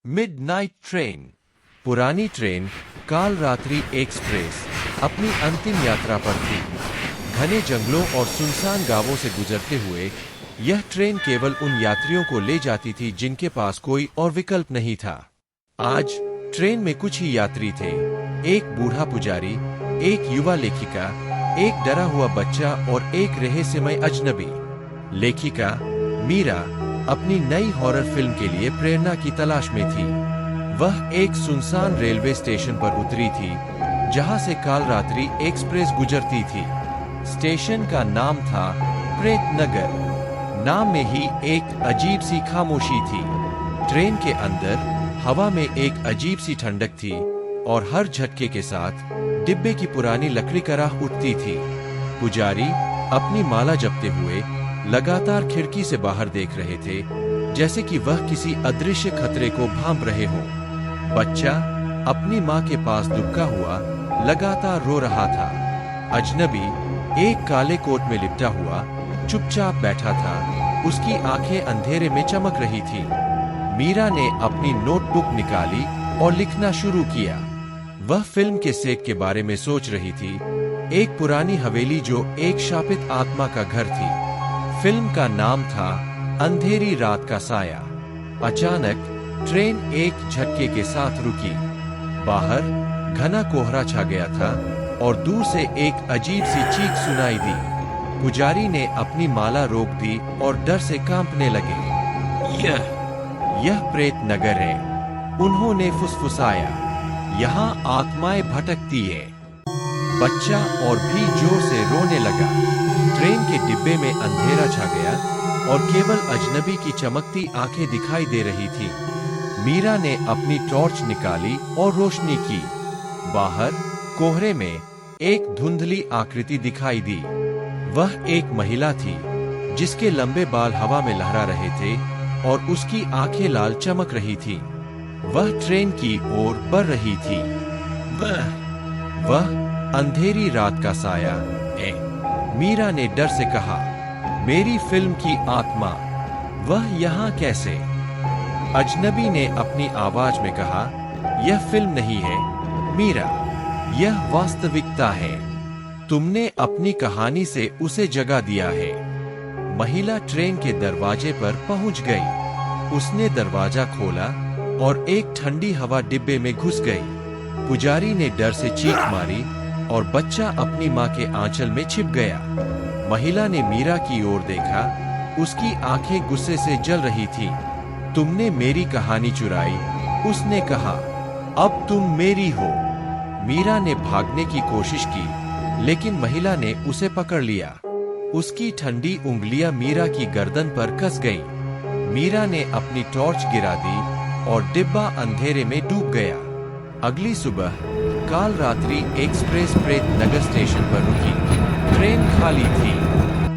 Midnight train. पुरानी train काल रात्रि एक्सप्रेस अपनी अंतिम यात्रा पर थी। घने जंगलों और सुनसान गांवों से गुजरते हुए यह ट्रेन केवल उन यात्रियों को ले जाती थी जिनके पास कोई और विकल्प नहीं था। आज ट्रेन में कुछ ही यात्री थे। एक बूढ़ा पुजारी, एक युवा लेखिका, एक डरा हुआ बच्चा और एक रहस्यमय अजनबी। लेखिका मीरा अपनी नई हॉरर फिल्म के लिए प्रेरणा की तलाश में थी। वह एक सुनसान रेलवे स्टेशन पर उतरी थी जहां से काल रात्रि एक्सप्रेस गुजरती थी। स्टेशन का नाम था प्रेत नगर। नाम में ही एक अजीब सी खामोशी थी। ट्रेन के अंदर हवा में एक अजीब सी ठंडक थी और हर झटके के साथ डिब्बे की पुरानी लकड़ी का राह उठती थी। पुजारी अपनी माला जपते हुए लगातार खिड़की से बाहर देख रहे थे, जैसे कि वह किसी अदृश्य खतरे को भांप रहे हों। बच्चा अपनी माँ के पास दुबका हुआ लगातार रो रहा था। अजनबी एक काले कोट में लिपटा हुआ चुपचाप बैठा था। उसकी आंखें अंधेरे में चमक रही थी। मीरा ने अपनी नोटबुक निकाली और लिखना शुरू किया। वह फिल्म के सेट के बारे में सोच रही थी, एक पुरानी हवेली जो एक शापित आत्मा का घर थी। फिल्म का नाम था अंधेरी रात का साया। अचानक ट्रेन एक झटके के साथ रुकी। बाहर घना कोहरा छा गया था और दूर से एक अजीब सी चीख सुनाई दी। पुजारी ने अपनी माला रोक दी और डर से कांपने लगे। यह प्रेत नगर है, उन्होंने फुसफुसाया। यहाँ आत्माएं भटकती है। बच्चा और भी जोर से रोने लगा। ट्रेन के डिब्बे में अंधेरा छा गया और केवल अजनबी की चमकती आंखें दिखाई दे रही थी। मीरा ने अपनी टॉर्च निकाली और रोशनी की। बाहर कोहरे में एक धुंधली आकृति दिखाई दी। वह एक महिला थी जिसके लंबे बाल हवा में लहरा रहे थे और उसकी आंखें लाल चमक रही थी। वह ट्रेन की ओर बढ़ रही थी। वह अंधेरी रात का साया है, मीरा ने डर से कहा। मेरी फिल्म की आत्मा, वह यहाँ कैसे? अजनबी ने अपनी आवाज में कहा, यह फिल्म नहीं है मीरा, यह वास्तविकता है। तुमने अपनी कहानी से उसे जगा दिया है। महिला ट्रेन के दरवाजे पर पहुंच गई। उसने दरवाजा खोला और एक ठंडी हवा डिब्बे में घुस गई। पुजारी ने डर से चीख मारी और बच्चा अपनी माँ के आंचल में छिप गया। महिला ने मीरा की ओर देखा। उसकी आंखें गुस्से से जल रही थी। तुमने मेरी कहानी चुराई, उसने कहा। अब तुम मेरी हो। मीरा ने भागने की कोशिश की, लेकिन महिला ने उसे पकड़ लिया। उसकी ठंडी उंगलियां मीरा की गर्दन पर कस गईं। मीरा ने अपनी टॉर्च गिरा दी और डिब्बा अंधेरे में डूब गया। अगली सुबह काल रात्रि एक्सप्रेस प्रेत नगर स्टेशन पर रुकी। ट्रेन खाली थी।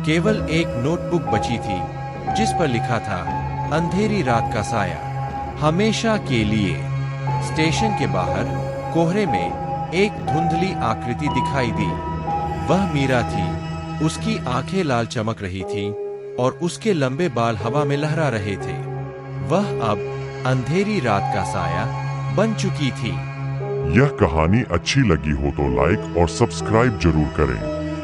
केवल एक नोटबुक बची थी जिस पर लिखा था, अंधेरी रात का साया, हमेशा के लिए। स्टेशन के बाहर कोहरे में एक धुंधली आकृति दिखाई दी। वह मीरा थी। उसकी आंखें लाल चमक रही थीं और उसके लंबे बाल हवा में लहरा रहे थे। वह अब अंधेरी रात का साया बन चुकी थी। यह कहानी अच्छी लगी हो तो लाइक और सब्सक्राइब जरूर करें।